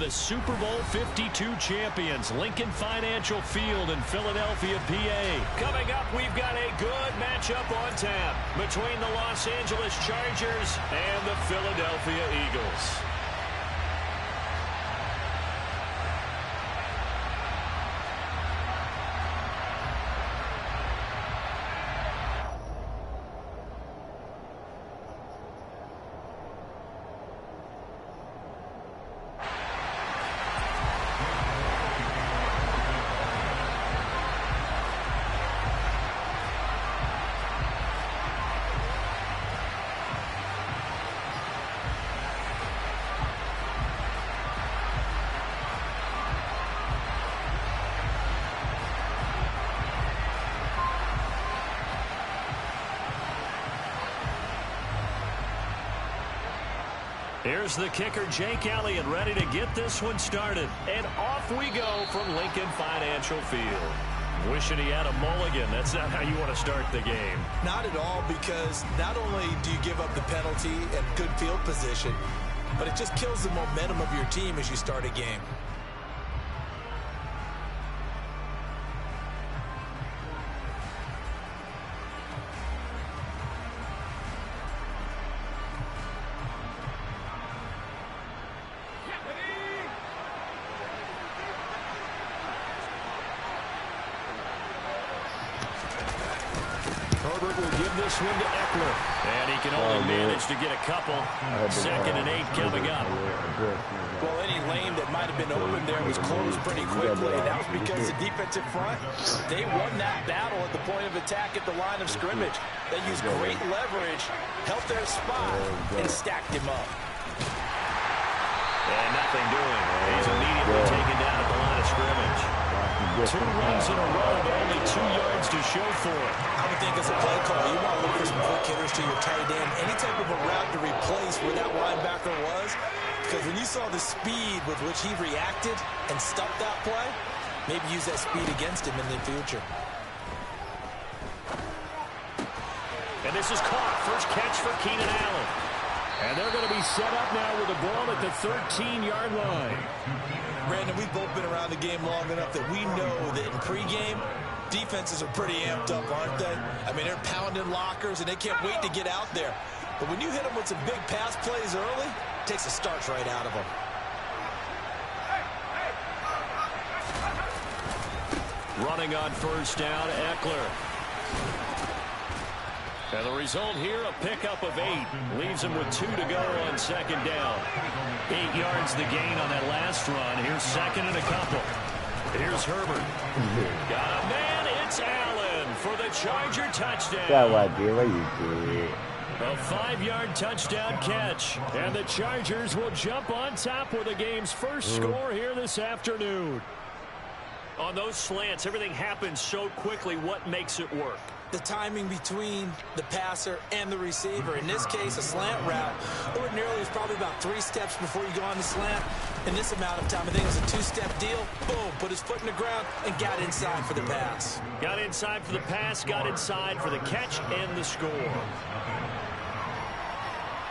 the Super Bowl 52 champions, Lincoln Financial Field in Philadelphia, PA. Coming up, we've got a good matchup on tap between the Los Angeles Chargers and the Philadelphia Eagles. Here's the kicker, Jake Elliott, ready to get this one started. And off we go from Lincoln Financial Field. Wishing he had a mulligan. That's not how you want to start the game. Not at all, because not only do you give up the penalty and good field position, but it just kills the momentum of your team as you start a game. One to Eckler, and he can only manage to get a couple. 2nd and 8 coming up. Well, any lane that might have been open there was closed pretty quickly. That was because the defensive front, they won that battle at the point of attack at the line of scrimmage. They used great leverage, held their spot, and stacked him up. And nothing doing. He's immediately taken down at the line of scrimmage. 2 runs in a row, but only 2 yards to show for it. I would think as a play call, you want to look for some quick hitters to your tight end. Any type of a route to replace where that linebacker was. Because when you saw the speed with which he reacted and stuffed that play, maybe use that speed against him in the future. And this is caught. First catch for Keenan Allen. And they're going to be set up now with the ball at the 13-yard line. Brandon, we've both been around the game long enough that we know that in pregame, defenses are pretty amped up, aren't they? I mean, they're pounding lockers, and they can't wait to get out there. But when you hit them with some big pass plays early, it takes the starch right out of them. Running on first down, Eckler. And the result here, a pickup of 8. Leaves him with 2 to go on 2nd down. 8 yards the gain on that last run. Here's 2nd and a couple. Here's Herbert. Got a man. It's Allen for the Charger touchdown. A 5-yard touchdown catch. And the Chargers will jump on top with the game's first score here this afternoon. On those slants, everything happens so quickly. What makes it work? The timing between the passer and the receiver. In this case, a slant route ordinarily is probably about 3 steps before you go on the slant. In this amount of time, I think it was a 2-step deal. Boom, put his foot in the ground and got inside for the pass. Got inside for the pass, got inside for the catch and the score.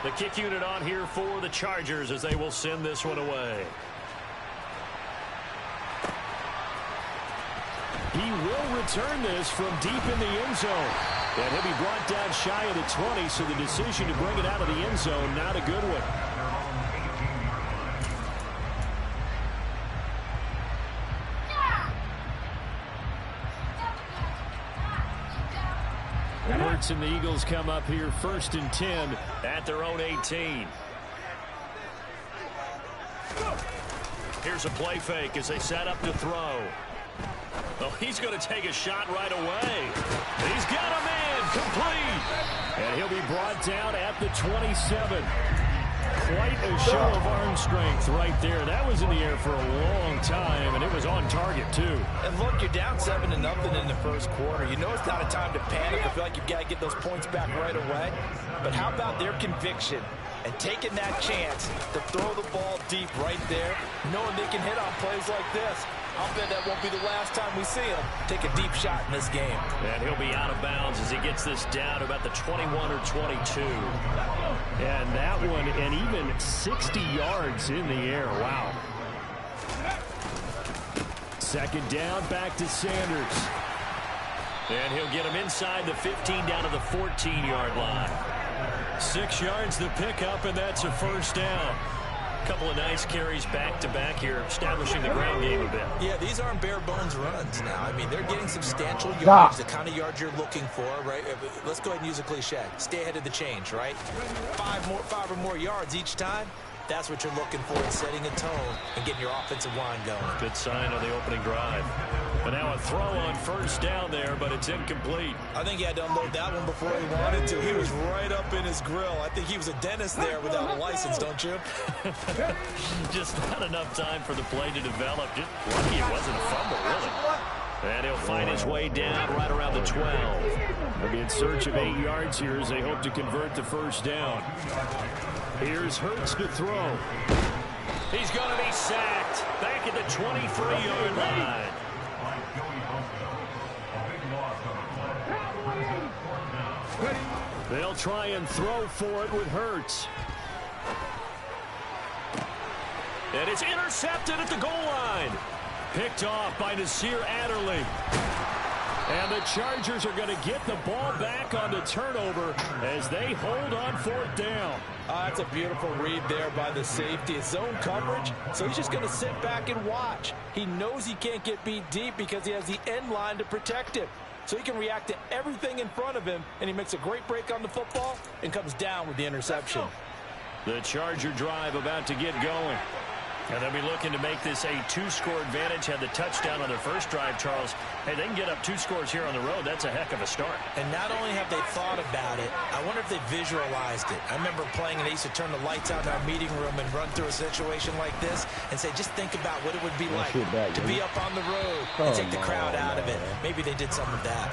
The kick unit on here for the Chargers as they will send this one away. He will return this from deep in the end zone. And he'll be brought down shy of the 20, so the decision to bring it out of the end zone, not a good one. Hurts and the Eagles come up here 1st and 10 at their own 18. Here's a play fake as they set up to throw. Oh, he's going to take a shot right away. He's got a man complete. And he'll be brought down at the 27. Quite a show of arm strength right there. That was in the air for a long time, and it was on target, too. And look, you're down 7-0 in the first quarter. You know it's not a time to panic. I feel like you've got to get those points back right away. But how about their conviction and taking that chance to throw the ball deep right there, knowing they can hit on plays like this? I'll bet that won't be the last time we see him take a deep shot in this game. And he'll be out of bounds as he gets this down to about the 21 or 22. And that one, and even 60 yards in the air. Wow. Second down, back to Sanders. And he'll get him inside the 15 down to the 14-yard line. 6 yards the pickup, and that's a first down. A couple of nice carries back-to-back here, establishing the ground game a bit. Yeah, these aren't bare-bones runs now. I mean, they're getting substantial yards, the kind of yards you're looking for, right? Let's go ahead and use a cliche. Stay ahead of the change, right? 5 or more yards each time. That's what you're looking for in setting a tone and getting your offensive line going. Good sign on the opening drive. But now a throw on first down there, but it's incomplete. I think he had to unload that one before he wanted to. He was right up in his grill. I think he was a dentist there without a license, don't you? Just not enough time for the play to develop. Just lucky it wasn't a fumble, really. And he'll find his way down right around the 12. They'll be in search of 8 yards here as they hope to convert the first down. Here's Hurts to throw. He's going to be sacked back at the 23-yard line. They'll try and throw for it with Hurts. And it's intercepted at the goal line. Picked off by Nasir Adderley. And the Chargers are going to get the ball back on the turnover as they hold on fourth down. That's a beautiful read there by the safety. It's zone coverage, so he's just going to sit back and watch. He knows he can't get beat deep because he has the end line to protect him. So he can react to everything in front of him, and he makes a great break on the football and comes down with the interception. The Charger drive about to get going. And they'll be looking to make this a 2-score advantage. Had the touchdown on their first drive, Charles. Hey, they can get up 2 scores here on the road. That's a heck of a start. And not only have they thought about it, I wonder if they visualized it. I remember playing, and they used to turn the lights out in our meeting room and run through a situation like this and say, just think about what it would be like to be up on the road and take the crowd out of it. Maybe they did some of that.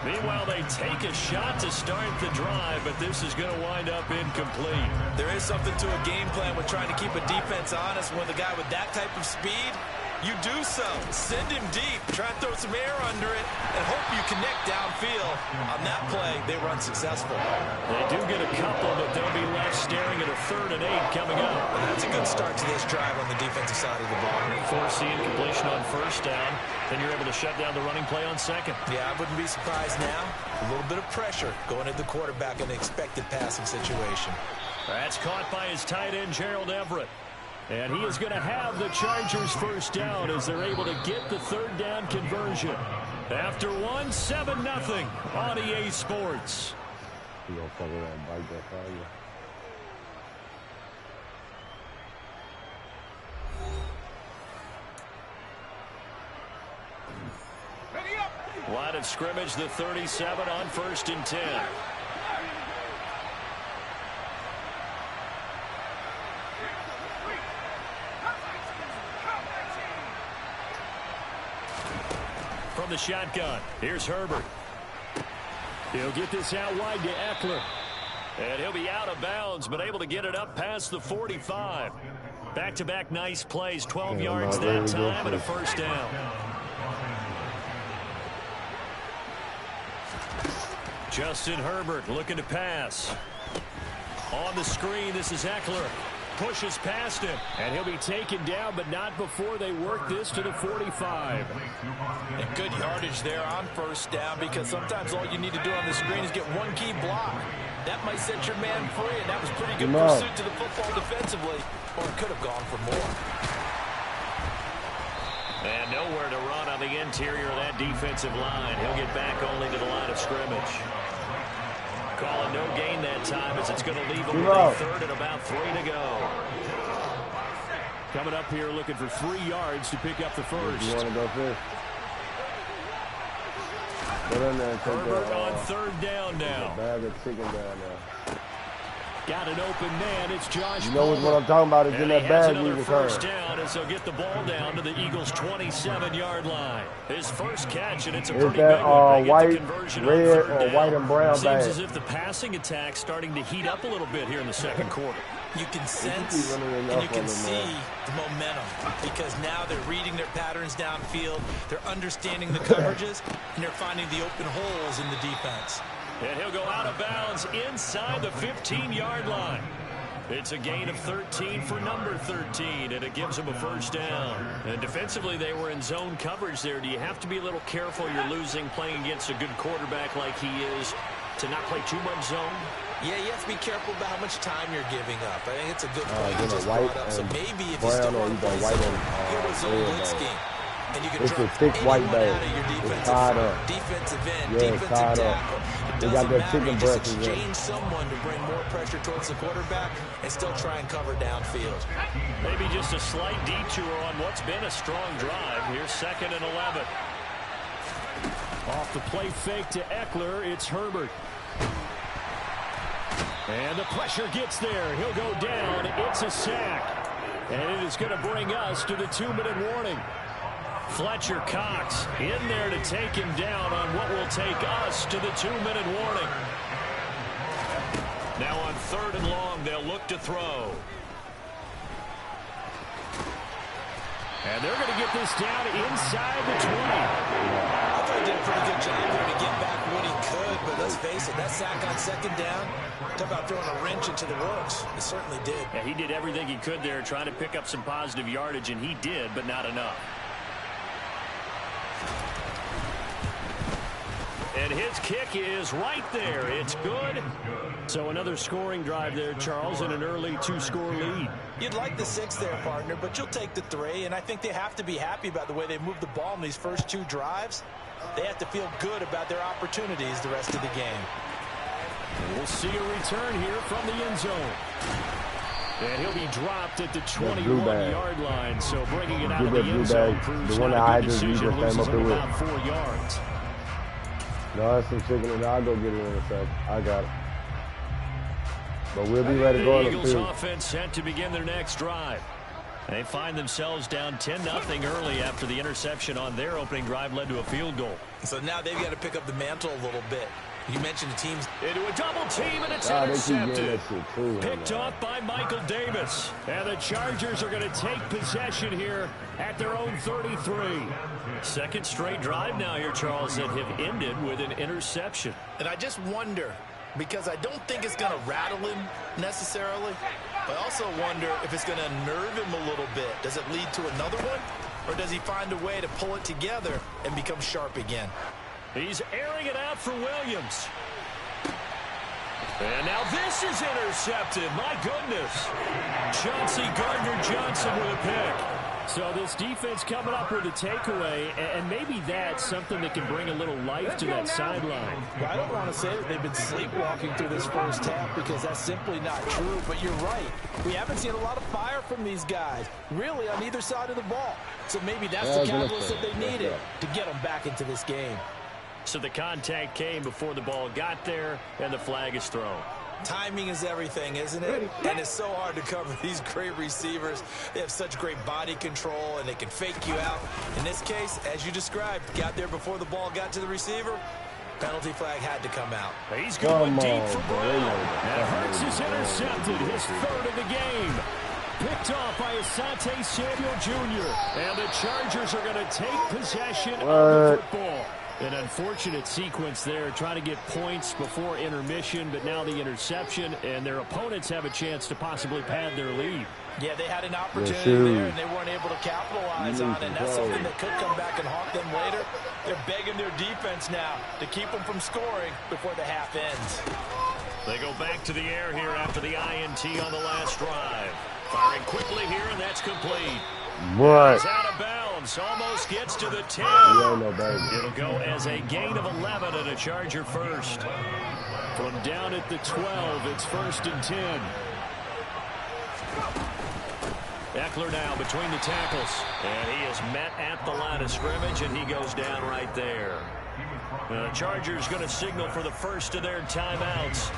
Meanwhile, they take a shot to start the drive, but this is going to wind up incomplete. There is something to a game plan with trying to keep a defense honest. With a guy with that type of speed, you do so. Send him deep, try and throw some air under it, and hope you connect downfield. On that play, they run successful. They do get a couple, but they'll be left staring at a 3rd and 8 coming up. And that's a good start to this drive on the defensive side of the ball. Forcing completion on first down. Then you're able to shut down the running play on second. Yeah, I wouldn't be surprised now. A little bit of pressure going at the quarterback in an expected passing situation. That's caught by his tight end, Gerald Everett. And he is going to have the Chargers first down as they're able to get the 3rd down conversion. After 7-0 on EA Sports. You gonna fuck around and bite that fire? Line of scrimmage, the 37 on 1st and 10. From the shotgun, here's Herbert. He'll get this out wide to Eckler. And he'll be out of bounds, but able to get it up past the 45. Back-to-back nice plays, 12 yards that time and a first down. Justin Herbert looking to pass. On the screen, this is Eckler. Pushes past him, and he'll be taken down, but not before they work this to the 45. And good yardage there on first down, because sometimes all you need to do on the screen is get one key block. That might set your man free, and that was pretty good pursuit to the football defensively, or it could have gone for more. And nowhere to run on the interior of that defensive line. He'll get back only to the line of scrimmage. Calling no gain that time as it's going to leave him with a 3rd and about 3 to go. Coming up here looking for 3 yards to pick up the first. You want to go first? Herbert on 3rd down now. Bag of chicken down there. Got an open man. It's Josh. You know what I'm talking about is in that bag we was first down as he'll get the ball down to the Eagles' 27-yard line. His first catch, and it's a pretty big one. White, red, or white and brown bag. Seems as if the passing attack's starting to heat up a little bit here in the second quarter. You can sense and you can see the momentum, because now they're reading their patterns downfield, they're understanding the coverages, and they're finding the open holes in the defense. And he'll go out of bounds inside the 15-yard line. It's a gain of 13 for number 13, and it gives them a first down. And defensively, they were in zone coverage there. Do you have to be a little careful you're losing playing against a good quarterback like he is to not play too much zone? Yeah, you have to be careful about how much time you're giving up. I think it's a good point you just brought up. So maybe if you still want to play zone, you go to zone blitz scheme. And you can it's a drop thick white anyone bag. out of your It's tied up. defensive end, Yeah, defensive tied up. tackle. It They got doesn't that chicken matter. You just breast in there. exchange someone to bring more pressure towards the quarterback and still try and cover downfield. Maybe just a slight detour on what's been a strong drive. Here's 2nd and 11. Off the play fake to Eckler, it's Herbert. And the pressure gets there. He'll go down. It's a sack. And it is going to bring us to the 2-minute warning. Fletcher Cox in there to take him down on what will take us to the 2-minute warning. Now on 3rd and long, they'll look to throw. And they're going to get this down inside the 20. I thought he did a pretty good job there to get back what he could, but let's face it, that sack on 2nd down, talk about throwing a wrench into the works. It certainly did. Yeah, he did everything he could there trying to pick up some positive yardage, and he did, but not enough. And his kick is right there. It's good. So another scoring drive there, Charles, and an early 2-score lead. You'd like the 6 there, partner, but you'll take the 3, and I think they have to be happy about the way they moved the ball in these first 2 drives. They have to feel good about their opportunities the rest of the game. And we'll see a return here from the end zone. And he'll be dropped at the 21-yard line, so bringing it out of the end zone proves not a good decision. Loses him about 4 yards. No, that's some chicken, and I'll go get it in a second. I got it. But we'll be ready to go in the Eagles field. offense set to begin their next drive. They find themselves down 10-0 early after the interception on their opening drive led to a field goal. So now they've got to pick up the mantle a little bit. You mentioned the teams into a double team, and it's intercepted. Picked off by Michael Davis. And the Chargers are going to take possession here at their own 33. Second straight drive now here, Charles, that have ended with an interception. And I just wonder, because I don't think it's going to rattle him necessarily, but I also wonder if it's going to nerve him a little bit. Does it lead to another one? Or does he find a way to pull it together and become sharp again? He's airing it out for Williams. And now this is intercepted. My goodness. Chauncey Gardner-Johnson with a pick. So this defense coming up with a takeaway, and maybe that's something that can bring a little life to that sideline. Well, I don't want to say that they've been sleepwalking through this first half because that's simply not true, but you're right. We haven't seen a lot of fire from these guys, really, on either side of the ball. So maybe that's the catalyst that they needed to get them back into this game. So the contact came before the ball got there, and the flag is thrown. Timing is everything, isn't it? And it's so hard to cover these great receivers. They have such great body control, and they can fake you out. In this case, as you described, got there before the ball got to the receiver. Penalty flag had to come out. He's going deep for Brown. And Hurts is intercepted, his 3rd of the game. Picked off by Asante Samuel Jr. And the Chargers are going to take possession of the football. An unfortunate sequence there, trying to get points before intermission, but now the interception, and their opponents have a chance to possibly pad their lead. Yeah, they had an opportunity there, and they weren't able to capitalize on it. And that's something that could come back and haunt them later. They're begging their defense now to keep them from scoring before the half ends. They go back to the air here after the INT on the last drive. Firing quickly here, and that's complete. What? He's out of bounds. Almost gets to the 10. It'll go as a gain of 11 and a Charger first. From down at the 12, it's 1st and 10. Eckler now between the tackles. And he is met at the line of scrimmage, and he goes down right there. The Chargers going to signal for the first of their timeouts,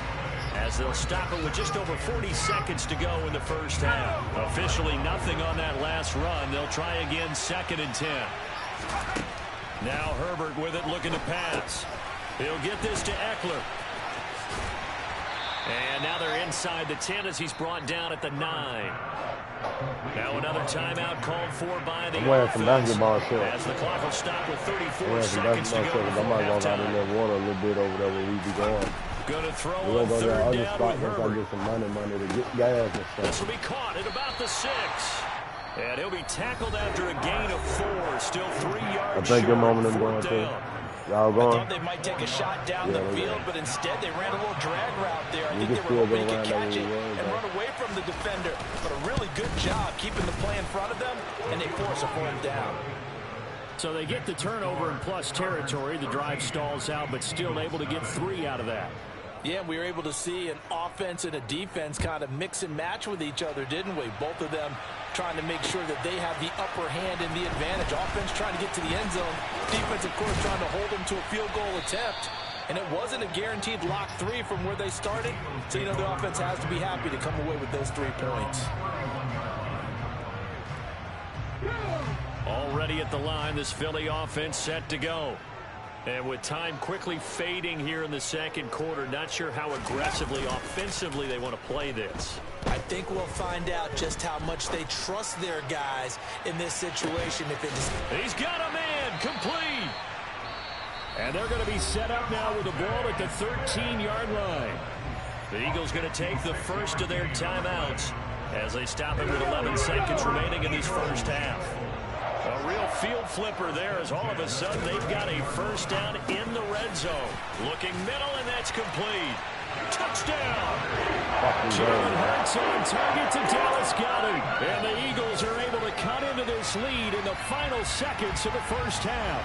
as they'll stop it with just over 40 seconds to go in the first half. Officially nothing on that last run. They'll try again, 2nd and 10. Now Herbert with it, looking to pass. He'll get this to Eckler. And now they're inside the 10 as he's brought down at the 9. Now another timeout called for by the offense, as the clock will stop with 34 seconds to go before halftime. I might go out in that water a little bit over there where we be going. Going to throw We're on going to go to third other down spot with once I Herbert. get some money to get gas and stuff. This will be caught at about the 6. And he'll be tackled after a gain of 4. Still 3 yards I think your short. moment is going Fourth to. down. Y'all I going? thought they might take a shot down the field, but instead they ran a little drag route there. I think can they were still hoping go to around catch it that way, and run away from the defender. But a really good job keeping the play in front of them, and they force a fourth down. So they get the turnover in plus territory. The drive stalls out, but still able to get 3 out of that. Yeah, we were able to see an offense and a defense kind of mix and match with each other, didn't we? Both of them trying to make sure that they have the upper hand and the advantage. Offense trying to get to the end zone. Defense, of course, trying to hold them to a field goal attempt. And it wasn't a guaranteed lock 3 from where they started. So, you know, the offense has to be happy to come away with those 3 points. Already at the line, this Philly offense set to go. And with time quickly fading here in the second quarter, not sure how aggressively, offensively they want to play this. I think we'll find out just how much they trust their guys in this situation. He's got a man, complete. And they're going to be set up now with the ball at the 13-yard line. The Eagles going to take the first of their timeouts as they stop it with 11 seconds remaining in this first half. A real field flipper there as all of a sudden they've got a first down in the red zone. Looking middle, and that's complete. Touchdown! Jalen Hurts on target to Dallas Goedert. And the Eagles are able to cut into this lead in the final seconds of the first half.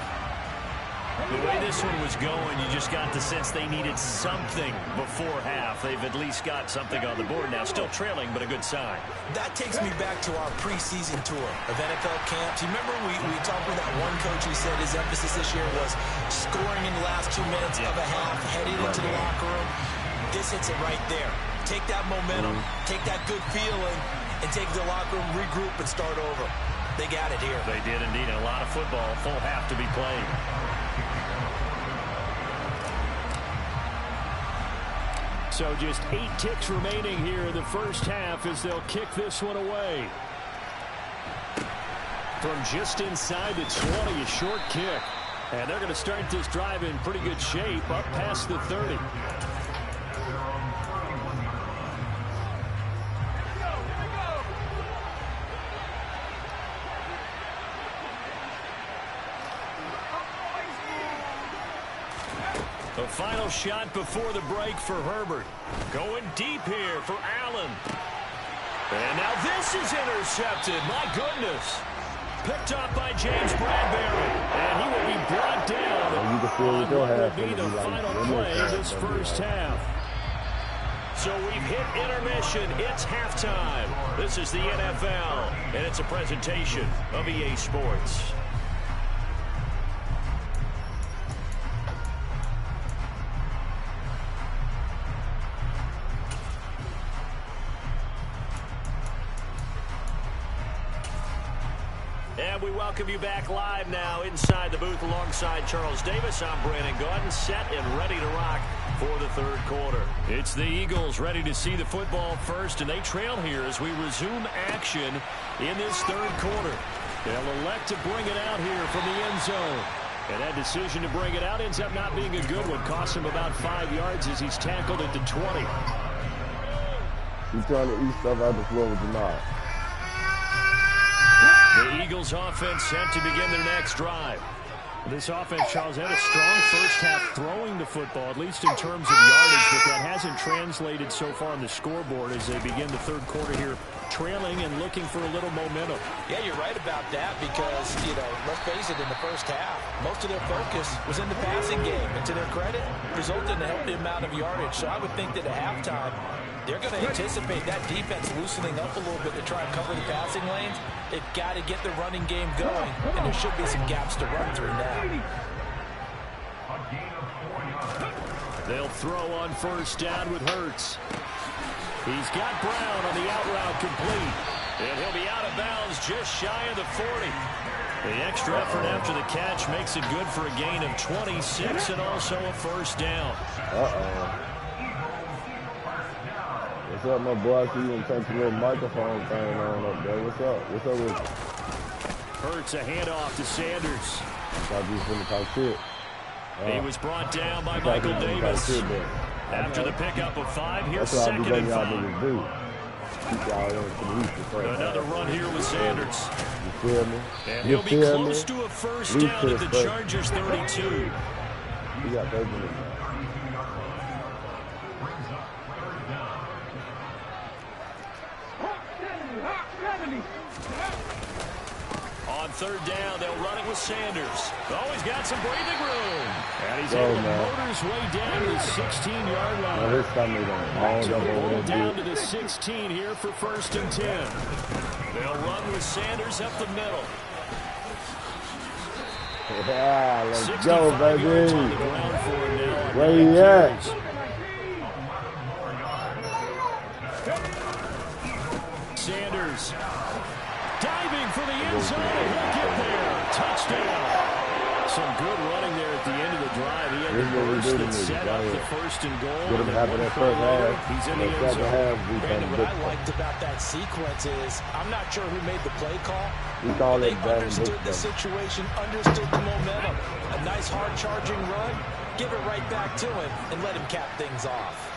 The way this one was going, you just got the sense they needed something before half. They've at least got something on the board now. Still trailing, but a good sign. That takes me back to our preseason tour of NFL camps. You remember we talked with that one coach who said his emphasis this year was scoring in the last 2 minutes of a half, heading into the locker room. This hits it right there. Take that momentum, take that good feeling, and take the locker room, regroup, and start over. They got it here. They did indeed. A lot of football, full half to be played. So just 8 ticks remaining here in the first half as they'll kick this one away. From just inside the 20, a short kick. And they're going to start this drive in pretty good shape up past the 30. The final shot before the break for Herbert. Going deep here for Allen. And now this is intercepted. My goodness. Picked up by James Bradbury. And he will be brought down. You can feel on what will be the final play of this first half. So we've hit intermission. It's halftime. This is the NFL, and it's a presentation of EA Sports. And we welcome you back live now inside the booth alongside Charles Davis. I'm Brandon Gaudin, set and ready to rock for the third quarter. It's the Eagles ready to see the football first, and they trail here as we resume action in this third quarter. They'll elect to bring it out here from the end zone. And that decision to bring it out ends up not being a good one. Costs him about 5 yards as he's tackled at the 20. He's trying to eat stuff out the floor with the knife. The Eagles offense set to begin their next drive. This offense, Charles, had a strong first half throwing the football, at least in terms of yardage, but that hasn't translated so far on the scoreboard as they begin the third quarter here, trailing and looking for a little momentum. Yeah, you're right about that because, you know, let's face it, in the first half, most of their focus was in the passing game. And to their credit, resulted in a healthy amount of yardage. So I would think that at halftime, they're going to anticipate that defense loosening up a little bit to try and cover the passing lanes. They've got to get the running game going, and there should be some gaps to run through now. They'll throw on first down with Hurts. He's got Brown on the out route complete. And he'll be out of bounds just shy of the 40. The extra effort after the catch makes it good for a gain of 26 and also a first down. What's up, my boy? I see you touch a little microphone thing on up there. What's up? What's up with you? Hurts a handoff to Sanders. I thought you was finna talk shit. He was brought down by Michael Davis. After the pickup of 5, here's That's what I second be letting and y'all 5. niggas do. Keep y'all in for the first Another half. run here with Sanders. You feel me? And You he'll be feel close me? to a first Lead down to at the the first. Chargers 32. We got 30 minutes. On third down, they'll run it with Sanders. Oh, he's got some breathing room. And he's Go, able to man. motor his way down to the 16-yard Now line. this time they don't ball So up over ball there, down dude. to the 16 here for first and 10. They'll run with Sanders up the middle. Yeah, let's 65 go, yards on the baby. ground for him now on Where 9 you at? carries. Sanders diving for the end zone. He'll get there. Touchdown. Some good running there at the end of the drive. He had This the is what we burst do that to set niggas, up right the here. first and goal. Get him And happy one that play first later, half. he's in The the end second zone. half, we Brandon, kind of what I different. liked about that sequence is I'm not sure who made the play call. We call They it bad understood the and situation, understood the momentum. A nice hard-charging run, give it right back to him, and let him cap things off.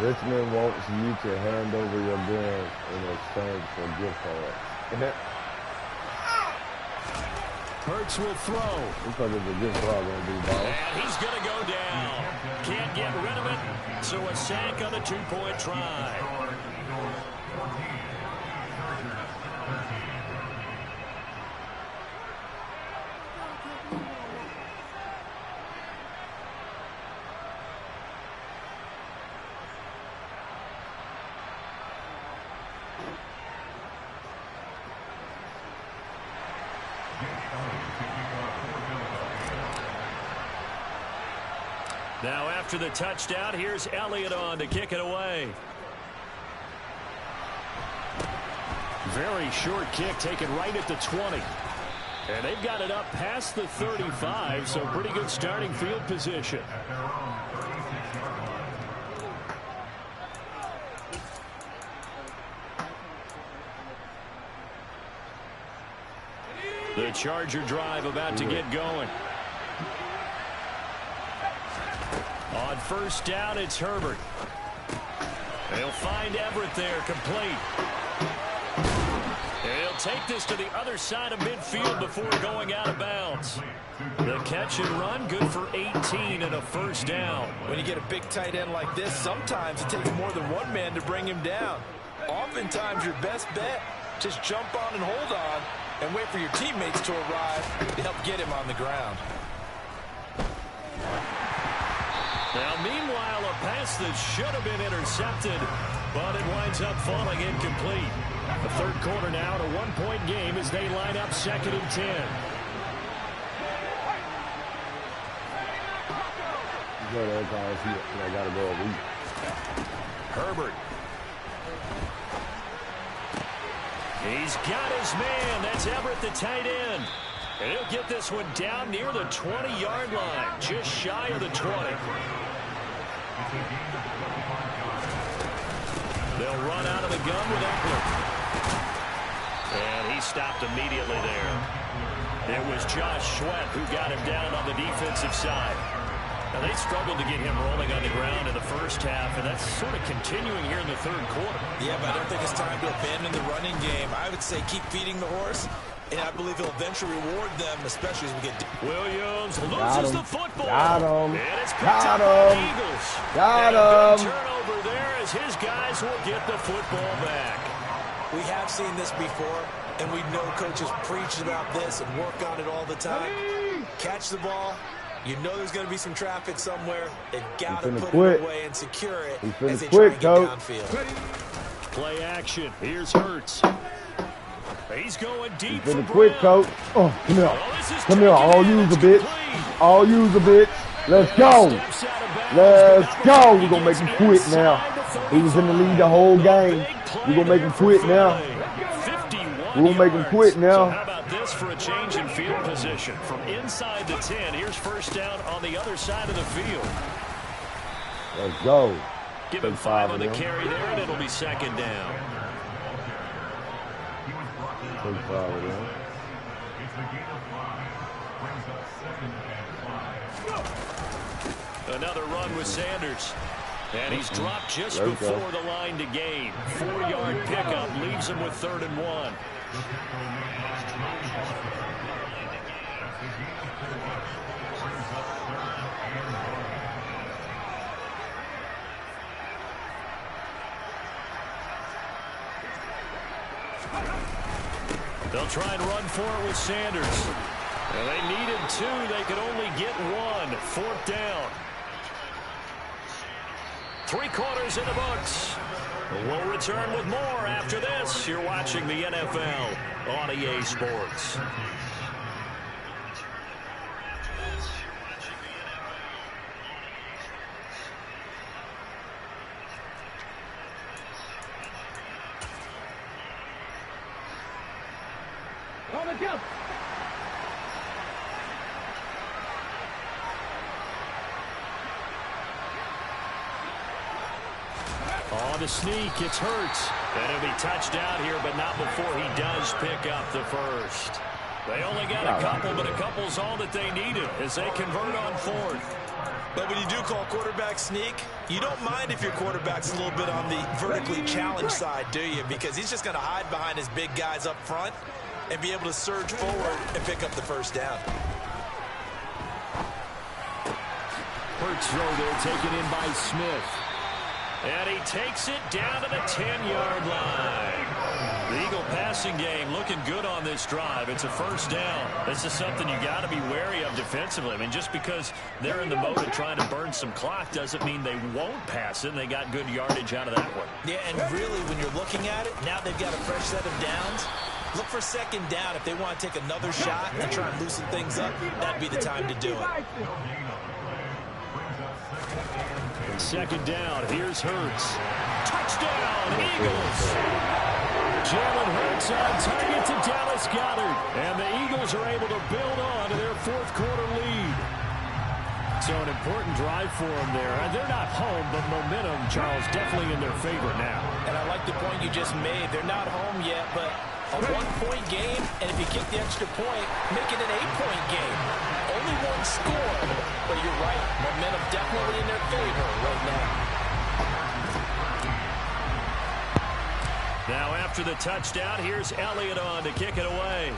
Richmond wants you to hand over your gun in exchange for gift cards. Hurts will throw. This fucker's a good ball, gonna be ball. And he's going to go down. Can't get rid of it. So a sack on a 2-point try. Now after the touchdown, here's Elliott on to kick it away. Very short kick taken right at the 20. And they've got it up past the 35, so pretty good starting field position. The Charger drive about to get going. On first down, it's Herbert. They'll find Everett there, complete. He'll take this to the other side of midfield before going out of bounds. The catch and run, good for 18 and a first down. When you get a big tight end like this, sometimes it takes more than one man to bring him down. Oftentimes, your best bet, just jump on and hold on and wait for your teammates to arrive to help get him on the ground. Now, meanwhile, a pass that should have been intercepted, but it winds up falling incomplete. The third quarter now, a one-point game as they line up second and 10. I gotta go a week. Herbert. He's got his man. That's Everett, the tight end. And he'll get this one down near the 20-yard line, just shy of the 20. They'll run out of the gun with Eckler. And he stopped immediately there. It was Josh Sweat who got him down on the defensive side. Now, they struggled to get him rolling on the ground in the first half, and that's sort of continuing here in the third quarter. Yeah, but I don't think it's time to abandon the running game. I would say keep feeding the horse, and I believe he'll eventually reward them, especially as we get... Williams loses the football. Got him. And it's picked up by the Eagles. Got and a him. big turnover there as his guys will get the football back. We have seen this before, and we know coaches preach about this and work on it all the time. Catch the ball. You know there's going to be some traffic somewhere. They've got to put it away and secure it as they try and get downfield. Play action. Here's Hurts. He's going deep for quick, coach. Oh, come here. Come here. I'll use a bitch. I'll use a bitch. Let's go. Let's go. We're going to make him quit now. He was in the lead the whole game. We're going to make him quit now. We're going to make him quit now. So how about this for a change in field position? From inside the 10, here's first down on the other side of the field. Let's go. Give him 5 on the carry there, and it'll be second down. Take 5 of them. Another run with Sanders. And he's dropped just before the line to gain. 4-yard pickup leaves him with 3rd and 1. They'll try and run for it with Sanders. And they needed 2. They could only get 1. 4th down. 3 quarters in the books. We'll return with more after this. You're watching the NFL on EA Sports. On the sneak, it's Hurts. And it'll be touchdown here, but not before he does pick up the first. They only got a couple, but a couple's all that they needed as they convert on 4th. But when you do call quarterback sneak, you don't mind if your quarterback's a little bit on the vertically challenged side, do you? Because he's just going to hide behind his big guys up front and be able to surge forward and pick up the first down. Hurts throw there, taken in by Smith. And he takes it down to the 10-yard line. The Eagle passing game looking good on this drive. It's a first down. This is something you got to be wary of defensively. I mean, just because they're in the mode of trying to burn some clock doesn't mean they won't pass it. And they got good yardage out of that one. Yeah, and really, when you're looking at it, now they've got a fresh set of downs. Look for 2nd down. If they want to take another shot and try and loosen things up, that'd be the time to do it. 2nd down. Here's Hurts. Touchdown, Eagles. Jalen Hurts on target to Dallas Goedert. And the Eagles are able to build on to their 4th quarter lead. So an important drive for them there. They're not home, but momentum, Charles, definitely in their favor now. And I like the point you just made. They're not home yet, but a 1-point game, and if you kick the extra point, make it an 8-point game. Only 1 score, but you're right. Momentum definitely in their favor right now. Now after the touchdown, here's Elliott on to kick it away.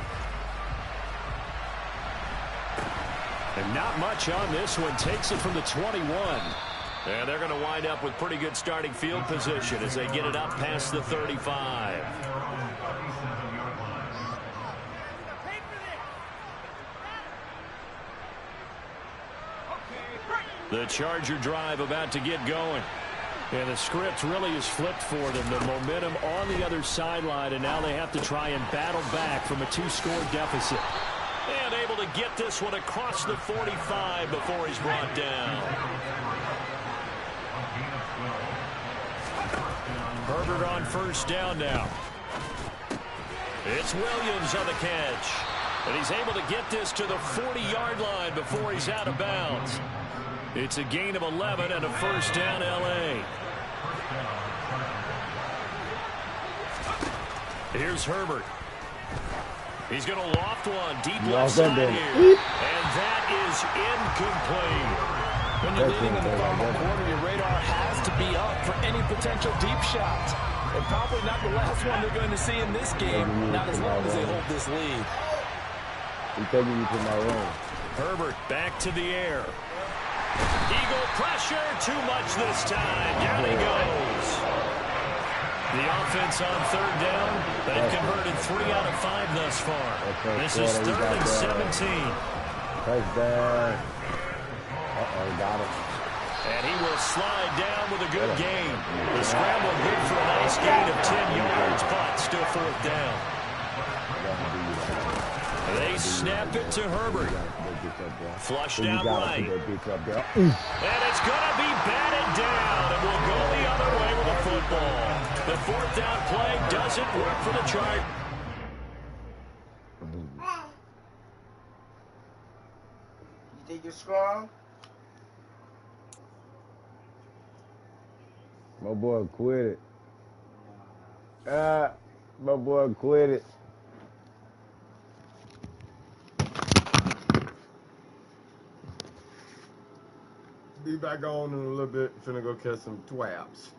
And not much on this one. Takes it from the 21. And they're going to wind up with pretty good starting field position as they get it up past the 35. The Charger drive about to get going. And the script really is flipped for them. The momentum on the other sideline, and now they have to try and battle back from a 2-score deficit. And able to get this one across the 45 before he's brought down. Herbert on first down now. It's Williams on the catch. And he's able to get this to the 40-yard line before he's out of bounds. It's a gain of 11 and a first down, L.A. Here's Herbert. He's going to loft one deep left side here. And that is incomplete. When you're leading in the final quarter, your radar has to be up for any potential deep shots. And probably not the last one they're going to see in this game, not as long as they hold this lead. Herbert back to the air. Eagle pressure, too much this time. Down he goes. The offense on 3rd down. They've converted 3 out of 5 thus far. This is 3rd and 17. Touchdown. Got it. And he will slide down with a good gain. The scramble good for a nice gain of 10 yards, but still 4th down. They snap it to Herbert. Flushed out right. And it's going to be batted down, and we'll go the other way with the football. The 4th down play doesn't work for the Chargers. You think you're strong? My boy quit it. My boy quit it. Be back on in a little bit. Finna go catch some twabs.